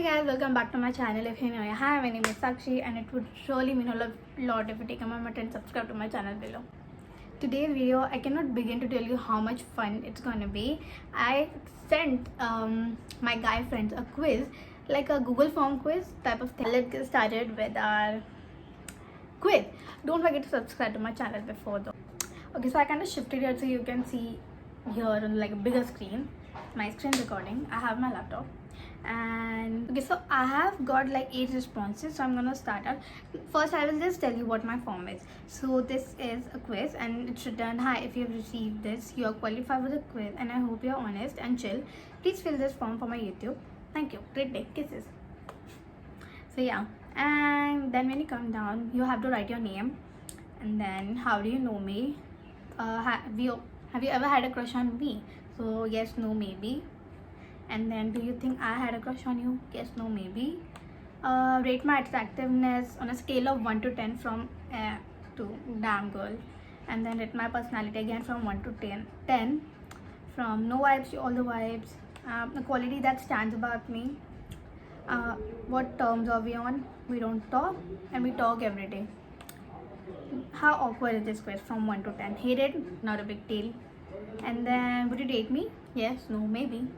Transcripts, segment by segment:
Hi guys, welcome back to my channel. If you're new, hi, my name is Sakshi and it would surely mean a lot if you take a moment and subscribe to my channel below. Today's video, I cannot begin to tell you how much fun it's gonna be. I sent my guy friends a quiz, like a Google form quiz type of thing. Let's get started with our quiz. Don't forget to subscribe to my channel before though. Okay, so I kind of shifted here so you can see here on like a bigger screen my screen recording. I have my laptop and okay, so I have got like 8 responses, so I'm gonna start out. First I will just tell you what my form is. So this is a quiz and it's written, hi, if you have received this, you are qualified for the quiz and I hope you're honest and chill. Please fill this form for my YouTube. Thank you. Great day. Kisses. So yeah, and then when you come down you have to write your name and then how do you know me, have you ever had a crush on me? So yes, no, maybe. And then do you think I had a crush on you? Yes, no, maybe. Rate my attractiveness on a scale of 1 to 10 from to damn girl. And then rate my personality again from 1 to 10 from no vibes to all the vibes. The quality that stands about me. What terms are we on? We don't talk and we talk every day. How awkward is this quiz from 1 to 10? Hate it, not a big deal. And then would you date me? Yes, no, maybe.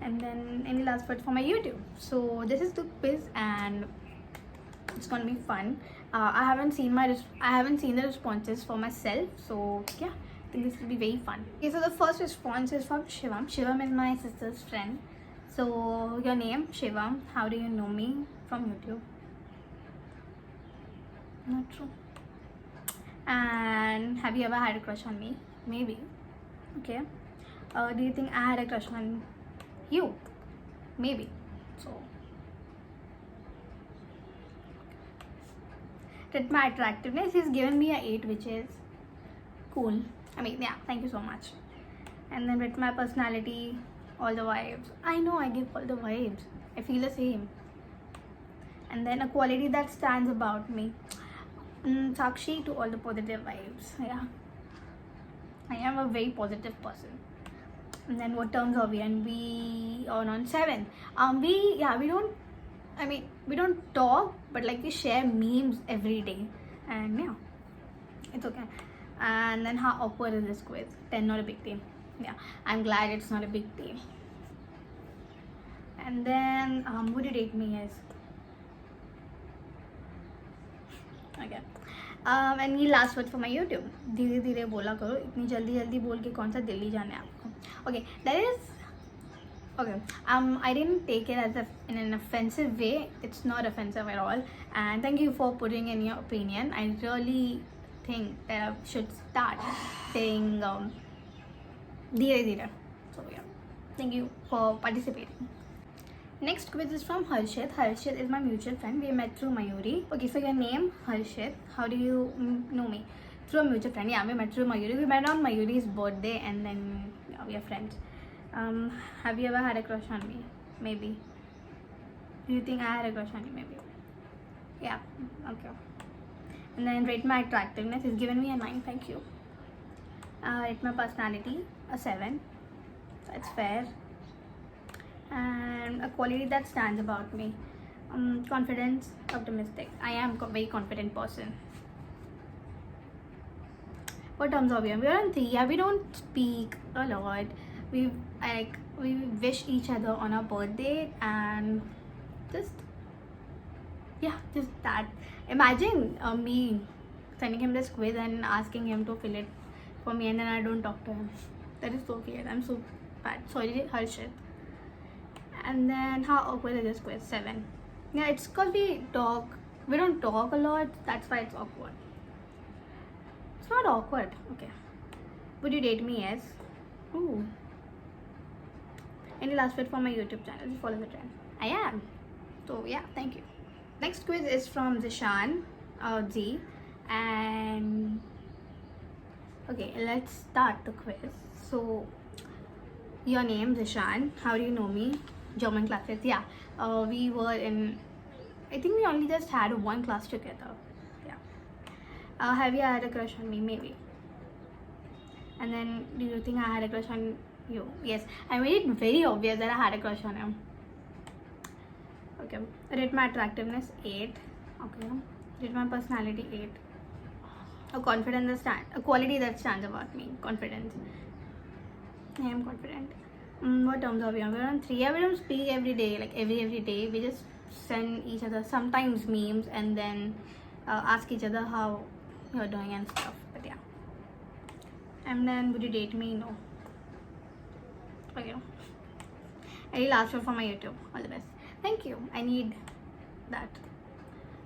And then any last words for my YouTube? So this is the quiz and it's gonna be fun. I haven't seen the responses for myself, so yeah, I think this will be very fun. Okay, so the first response is from Shivam. Shivam is my sister's friend. So your name, Shivam. How do you know me? From YouTube. Not true. And have you ever had a crush on me? Maybe. Okay. Do you think I had a crush on you? Maybe. So rate my attractiveness. He's given me a 8, which is cool. I mean, yeah, thank you so much. And then rate my personality, all the vibes. I know I give all the vibes. I feel the same. And then a quality that stands about me. Sakshi to all the positive vibes. Yeah, I am a very positive person. And then what terms are we? And we are on 7. We don't talk, but like we share memes every day. And yeah, it's okay. And then how awkward is this quiz? 10, not a big deal. Yeah, I'm glad it's not a big deal. And then would you date me? Yes. Okay. And ये last word for my YouTube. धीरे धीरे बोला करो, इतनी जल्दी जल्दी बोल के कौन सा दिल्ली जाना है आपको? Okay, that is okay. I didn't take it as in an offensive way. It's not offensive at all. And thank you for putting in your opinion. I really think that I should start saying धीरे धीरे. So yeah, thank you for participating. Next quiz is from Harshit. Harshit is my mutual friend. We met through Mayuri. Okay, so your name, Harshit. How do you know me? Through a mutual friend. Yeah, we met through Mayuri. We met on Mayuri's birthday and then yeah, we are friends. Have you ever had a crush on me? Maybe. Do you think I had a crush on you? Maybe. Yeah, okay. And then rate my attractiveness. He's given me a 9. Thank you. Rate my personality, a 7. That's fair. And a quality that stands about me, confidence, optimistic. I am a very confident person. What terms are we on? We are on 3. Yeah, we don't speak a lot. We wish each other on our birthday and just that. Imagine me sending him this quiz and asking him to fill it for me and then I don't talk to him. That is so weird. I'm so bad. Sorry, Harshit. And then how awkward is this quiz? 7. Yeah, it's because we don't talk a lot, that's why it's awkward. It's not awkward. Okay, would you date me? Yes. Ooh. Any last word for my YouTube channel? Just follow the trend. I am. So yeah, thank you. Next quiz is from Zishan Z. And okay, let's start the quiz. So your name, Zishan. How do you know me? German classes. Yeah, we were in, I think we only just had 1 class together. Yeah. Have you had a crush on me? Maybe. And then do you think I had a crush on you? Yes, I made it very obvious that I had a crush on him. Okay. Rate my attractiveness 8. Okay. Rate my personality 8. A quality that stands about me. Confidence. I am confident. What terms are we on? We're on 3. Yeah, we don't speak every day, like every day. We just send each other sometimes memes and then ask each other how you're doing and stuff. But yeah. And then would you date me? No. Okay. Any last word for my YouTube? All the best. Thank you. I need that.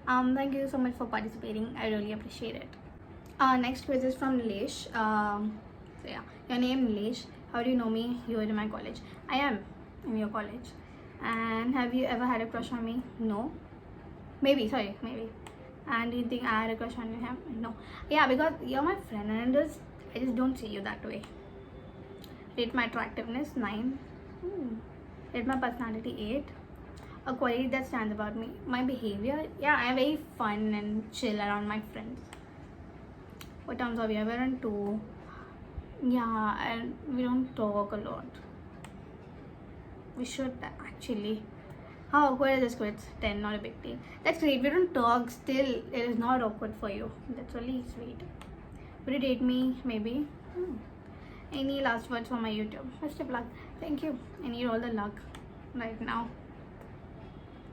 Thank you so much for participating. I really appreciate it. Next quiz is from Nilesh. So yeah, your name Nilesh. How do you know me? You are in my college. I am in your college. And have you ever had a crush on me? No. Maybe. Maybe. And do you think I had a crush on you? No. Yeah, because you're my friend, and I just don't see you that way. Rate my attractiveness 9. Rate my personality 8. A quality that stands about me. My behavior. Yeah, I'm very fun and chill around my friends. What terms are we? We're on 2. Yeah, and we don't talk a lot. We should actually. How awkward is this quiz? 10, not a big deal. That's great. We don't talk still. It is not awkward for you. That's really sweet. Would you date me? Maybe. Any last words for my YouTube? Best of luck. Thank you. I need all the luck right now.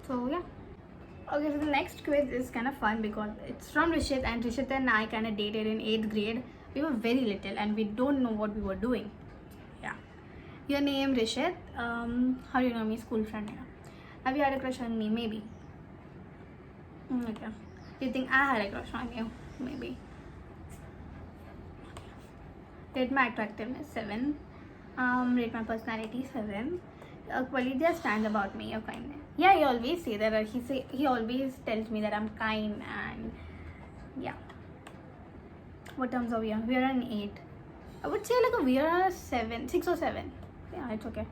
So yeah. Okay, so the next quiz is kind of fun because it's from Rishit, and Rishit and I kind of dated in 8th grade. We were very little and we don't know what we were doing. Yeah. Your name Rishit. How do you know me? School friend. Yeah. Have you had a crush on me? Maybe. Okay. Do you think I had a crush on you? Maybe. Rate my attractiveness 7. Rate my personality 7. A quality that stands about me, your kindness. Yeah, he always say that. He always tells me that I'm kind, and yeah. What terms are we on? We are on 8. I would say like we are on a 7, 6 or 7. Yeah, it's okay.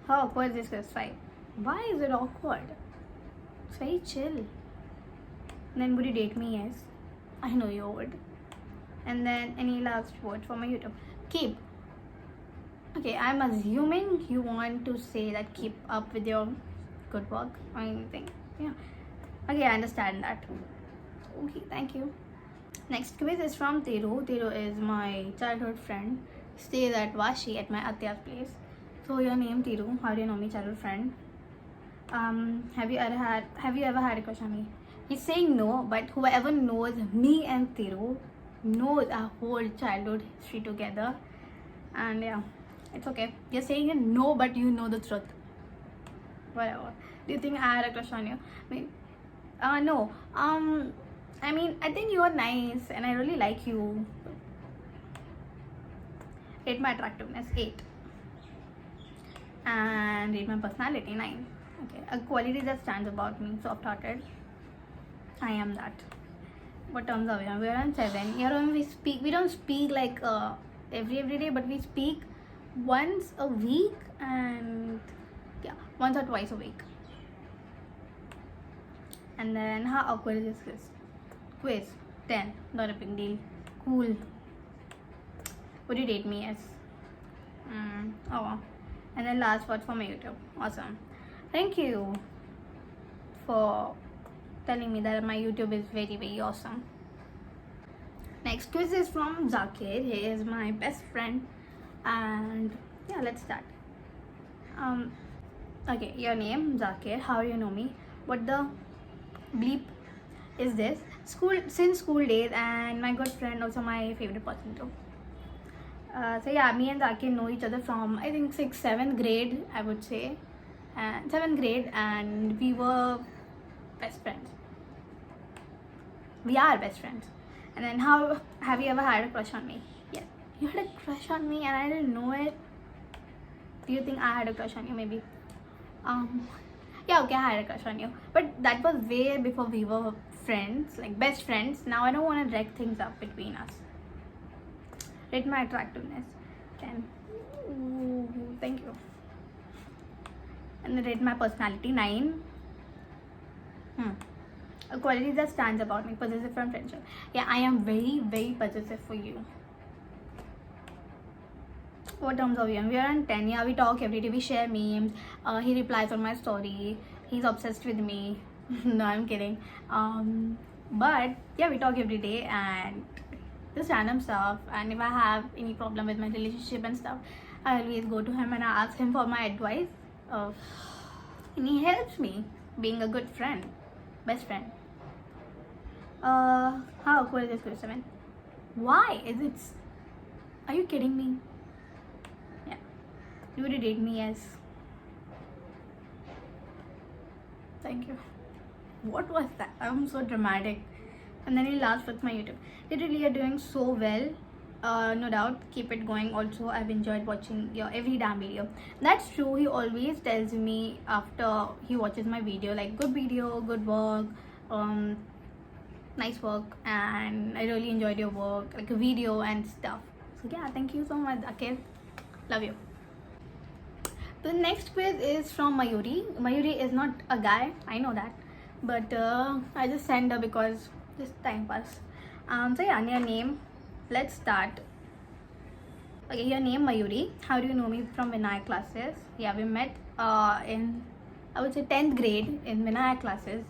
How awkward is this? 5. Why is it awkward? It's very chill. And then would you date me? Yes. I know you would. And then any last words for my YouTube? Keep. Okay, I'm assuming you want to say that keep up with your good work or anything. Yeah. Okay, I understand that. Okay, thank you. Next quiz is from Thiru. Thiru is my childhood friend. Stays at Vashi at my Atya's place. So your name Thiru. How do you know me, childhood friend? Have you ever had a crush on me? He's saying no, but whoever knows me and Thiru knows our whole childhood history together. And yeah, it's okay. You're saying no, but you know the truth. Whatever. Do you think I had a crush on you? No. I mean, I think you are nice and I really like you. Rate my attractiveness 8. And rate my personality 9. Okay. A quality that stands about me, soft-hearted. I am that. What terms are we on? We're on 7. Here when we don't speak like every day, but we speak once a week, and yeah, once or twice a week. And then how awkward is this quiz? 10. Not a big deal. Cool. Would you date me? Yes. Oh. And then last word for my YouTube. Awesome. Thank you for telling me that my YouTube is very, very awesome. Next quiz is from Zakir. He is my best friend, and yeah, let's start. Okay, your name Zakir. How do you know me? What the bleep is this? Since school days, and my good friend, also my favorite person too. So yeah, me and Zakir know each other from I think 6th, 7th grade, I would say, 7th grade, and we were best friends. We are best friends. And then how have you ever had a crush on me? Yes. You had a crush on me and I didn't know it. Do you think I had a crush on you? Maybe. Yeah, okay, I had a crush on you, but that was way before we were friends, like best friends. Now I don't want to drag things up between us. Rate my attractiveness 10. Ooh, thank you. And then rate my personality 9. A quality that stands about me, possessive from friendship. Yeah, I am very, very possessive for you. What terms are we on? We are on 10. Yeah, we talk every day. We share memes. He replies on my story. He's obsessed with me. No, I'm kidding. But yeah, we talk every day and just random stuff. And if I have any problem with my relationship and stuff, I always go to him and I ask him for my advice. And he helps me being a good friend, best friend. How awkward is this question? Why is it? Are you kidding me? Yeah. You would date me? Yes. Thank you. What was that? I'm so dramatic. And then he laughs with my YouTube. Literally, you're doing so well. No doubt. Keep it going. Also, I've enjoyed watching your every damn video. That's true. He always tells me after he watches my video, like, good video, good work, nice work, and I really enjoyed your work, like a video and stuff. So yeah, thank you so much, Akil. Love you. The next quiz is from Mayuri. Mayuri is not a guy, I know that, but I just sent her because just time pass. So yeah, your name. Let's start. Okay, your name Mayuri. How do you know me? From Vinayak classes. Yeah, we met in, I would say, 10th grade in Vinayak classes.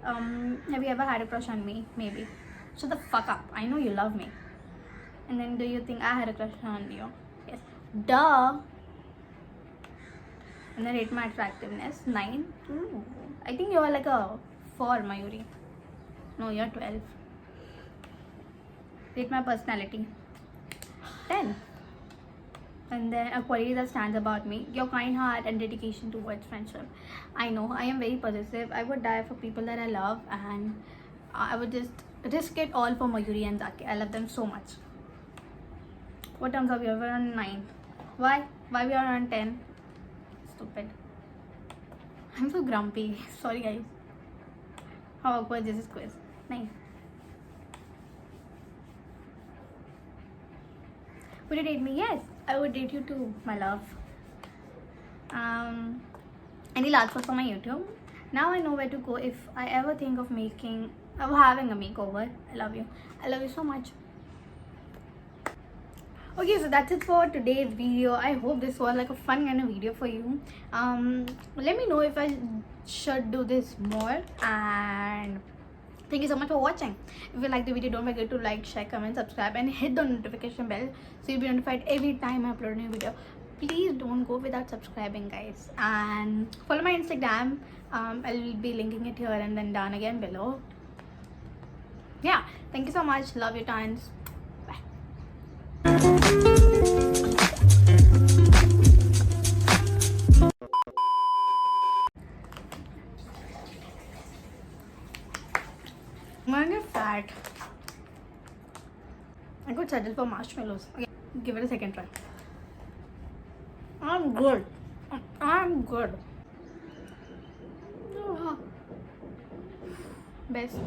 Have you ever had a crush on me? Maybe. Shut the fuck up. I know you love me. And then, do you think I had a crush on you? Yes. Duh. And then rate my attractiveness 9. Ooh. I think you are like a 4, Mayuri. No, you're 12. Rate my personality 10. And then a quality that stands about me: your kind heart and dedication towards friendship. I know I am very possessive. I would die for people that I love, and I would just risk it all for Mayuri and Zaki. I love them so much. What terms are we? We're on 9. Why we are on 10? Stupid. I'm so grumpy. Sorry guys. How awkward this is quiz. 9. Would you date me? Yes, I would date you too, my love. Any last words for my YouTube? Now I know where to go if I ever think of having a makeover. I love you. I love you so much. Okay, so that's it for today's video. I hope this was like a fun kind of video for you. Let me know if I should do this more, and thank you so much for watching. If you like the video, don't forget to like, share, comment, subscribe, and hit the notification bell so you'll be notified every time I upload a new video. Please don't go without subscribing, guys. And follow my Instagram. I'll be linking it here and then down again below. Yeah, thank you so much. Love you tons. Bye. I'm gonna get fat. I could settle for marshmallows. Okay, give it a second try. I'm good. I'm good. Best.